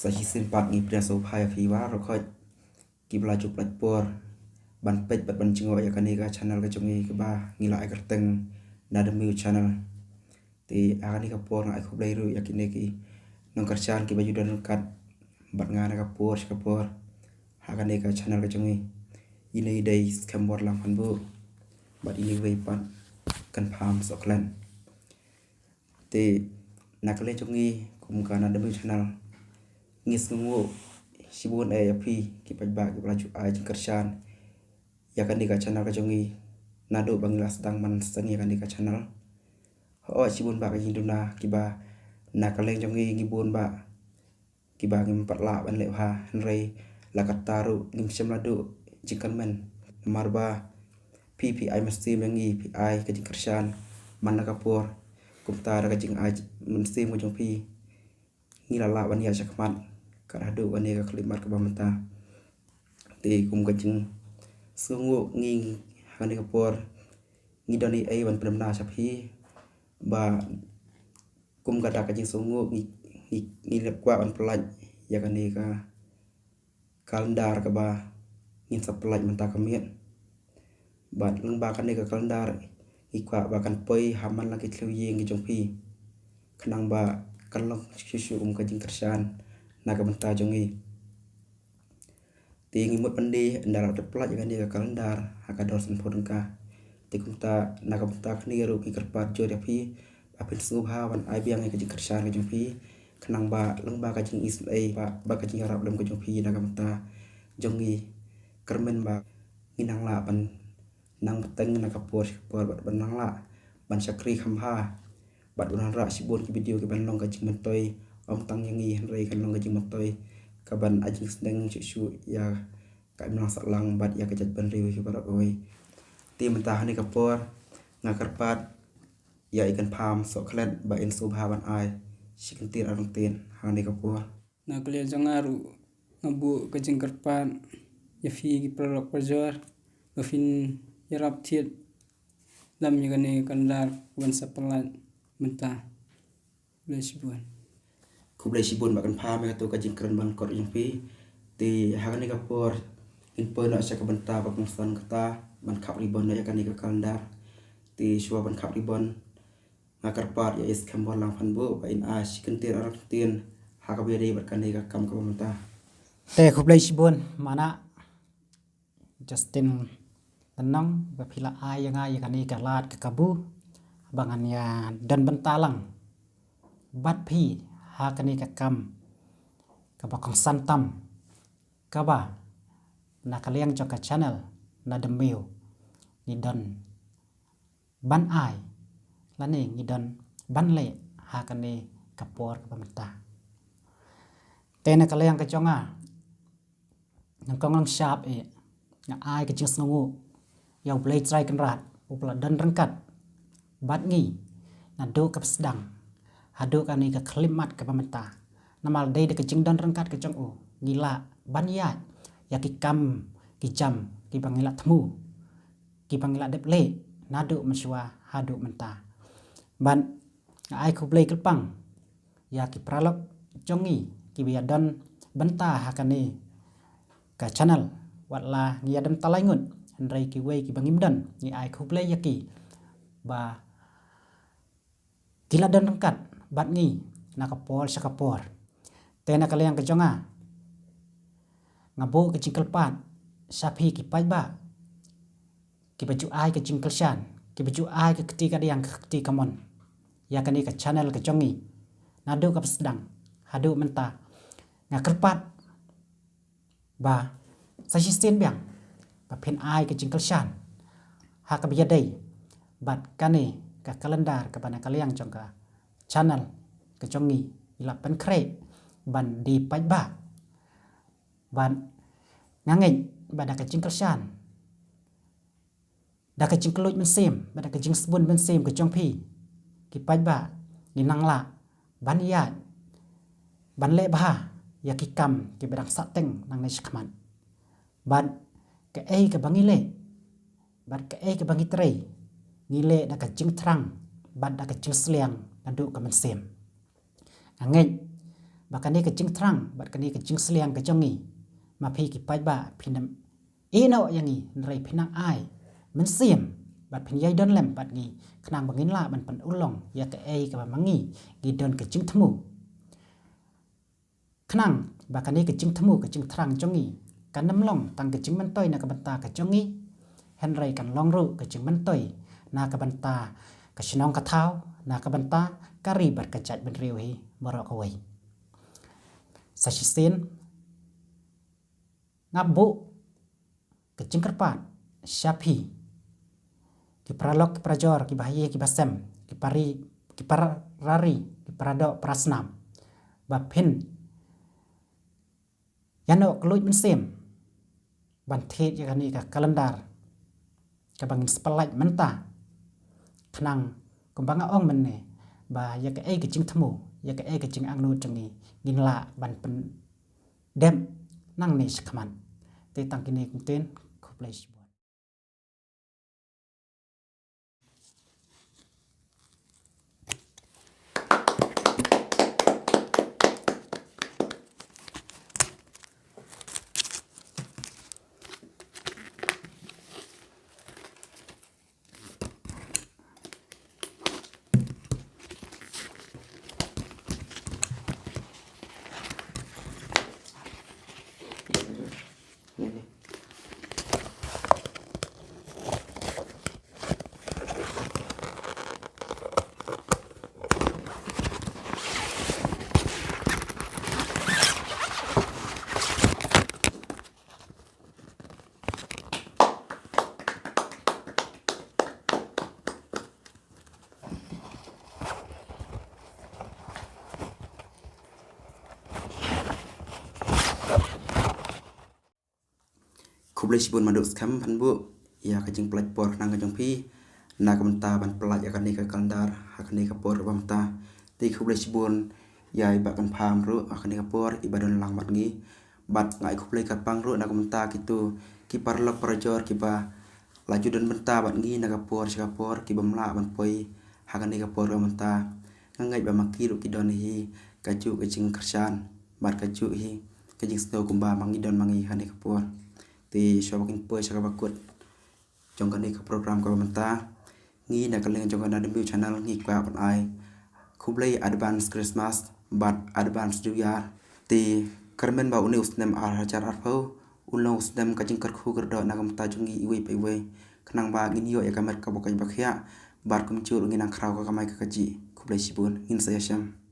Sahisin pak ngi pria so phai phi wa ro khoi ki bla chuk plat por ban pet bat ban chingo ya kanika channel ka chungi ka ba ngi la ka teng na the new channel ti agani ka por na khu blai ru ya kineki nong karchan ki ba yudan kat bat ngana ka por agani ka channel ka chungi ini dai skambor lang pan bu bat ini wei pan kan pham soklan ti nakale chungi kum kana the new channel ngis ngu sibun api ki pajba ki pelaju ai jengkershan ya kan di channel ka jongi nado bangla sedang man stani kan di channel ho sibun ba ka jinduna ki ba nakaleng jongi ngibun ba ki ba ngim patla ban le ha nrei la kataru ngim semladu jingkan men marba ppi mesti mengi pi ka jengkershan man nakapur kumta ka jing ai mesti mo jong pi ngilala ban ya jakman karadu ane ka klimat ka bamta te kum kajing sungu ngi hani ka por ngi doni ai ban premna sapi ba kum kata kajing sungu ngi lekwa ban pelaj ya kani ka kalendar ka ba ngi sapelaj menta kamiet bat leng ba kani ka kalendar ikwa ba kan poi haman lagi tluye ngi jongpi kenang ba kalong susu kajing kersan naga benta jongi tingi mut pandi ndara deplat jangan dia kalendar hakador senpon ka tikumta naga benta kni ru ki kerpat jo api apin subha wan ai biang ka jing kersan ka jongpi kenang ba lengba ka jing isai ba ka jing arab lem ka jongpi naga benta jongi kermen ba nginang la ban nang beteng naga por bat benang la ban sakri khamha bat unan ra sibun ki video ki ban long ka jing mentoi om tang yangi rei kan long ka jing mentoi kaban ajing sedang cucu ya ka menang saklang bat ya ka jat ban riu ki barak oi ti mentah ni ka por ngakarpat ya ikan pham so klet ba in subhawan ai sikentir arung tin hani ka por na kle jangaru ngabu ka jing karpan ya fi ki prolok pajor bafin yarap thiet lam yagane kandar ban sapalan mentah lesbuan kublai sibun makan pham ka to ka jing kran ban kor jing pi ti hani ka por in por na sa ka benta ba kung san kata ban khap ribon ya kan ka kalendar ti shua ban khap ribon ngakarpat ya is kambor lang phan bu ba in a sikentir arung tin hakabiri bat kan ka kam ka benta te khublai sibun mana Justin tenang bapila ayanga yakani kalat ke kabu bangannya dan bentalang bat phi hakani ka kam ka bakong santam kaba nakaliang joka channel na demeu ni don ban ai lani ni don ban le hakani kapor ka pamta tena kaliang ka jonga nang kong sharp nga ai ka jing sngu yaw blai try kan rat upla dan rangkat bat ngi na do kap sedang hadu kani ka klimat ka pamta namal dei de ka jing dan rangkat ka jong o ngila ban ya ya ki kam ki jam ki bangila thmu ki bangila deple nadu maswa hadu menta ban ai khu blai kelpang ya ki pralok jongi ki biadan benta hakani ka channel watla ngiadam talaingun andrai ki wei ki bangimdan ni ai khu blai yaki ba tiladan rangkat bat ngi nakapol sakapor tena kaliang ka jonga ngabo ka jingkal pat sapi ki pajba ki baju ai ka jingkal shan ki baju ai ka ketika diang keti kamon ya kani ka channel ka jongi nado ka sedang hadu menta ngakerpat ba sajisten biang ba pen ai ka jingkal shan ha ka biya dei bat kani ka kalendar ka bana kaliang jongka channel ka jongi ila pen kre ban di pajba ban ngangej bada ka jingkal shan da ka jingkluj men sem bada ka jing sbun men sem ka jongpi ki pajba ni nangla ban ya ban le bah ya ki kam ki bedang sateng nang ne shkman ban ka ei ka bangile ban ka ei ka bangi trei ngile da ka jing trang ban da ka jing sliang nadu ka men sem ngangej bahkan ni kecing terang bahkan ni kecing seliang kejongi ma phi ki pai ba phinam no yang ni rai phinang ai men sim bat phin yai don lem bat ngi khnang bangin la ban pan ulong ya ke ai ka mangi gi don kecing thmu khnang bahkan ni kecing thmu kecing terang jongi kan nam long tang kecing mentoi na ka banta ka jongi hen rai kan long ru kecing mentoi na ka banta ka shinong ka thau na ka banta ka ri bat ka chat ben riu hi morok ka wei sasisen ngabu kecing kerpat syapi ki pralok ki prajor ki bahaye ki basem ki pari ki parari ki prado prasnam bapin yano kluj mensem bantet ya kani ka kalendar ka bangin spalaj menta khnang kumbanga ong menne ba ya ka ai kecing thmu ya ka ai kecing angnu changi ginla ban pen dem nang ni skman te tangkini kumten khoplai Kublai sibun manduk skam pan bu ya kajing pelaj por nang kajong pi na kamenta ban pelaj akan ni ka kalendar akan ni ka por bamta ti kublai sibun ya iba kan pham ru akan ni ka por ibadon lang mat ngi bat ngai kublai ka pang ru na kamenta kitu ki parlok parajor ki ba laju dan benta bat ngi na ka por ki bamla ban poi akan ni ka por bamta ngai ba maki ru ki don hi kaju kajing kersan bat kaju hi kajing sto kumba mangi don mangi hani ka por ti shobakin po sa kabakut jong kan program ko menta ngi na kaleng jong kan debut channel ngi kwa pan ai kublai advance Christmas but advance new year ti karmen ba uni usnem ar hajar arpau ulo usnem kajing karkhu gerdo na kamta jongi iwe pe we khnang ba ngi yo ya kamer ka bokai bakhya bar kum chur ngi nang khrau ka kamai ka kaji kublai sibun ngin saya syam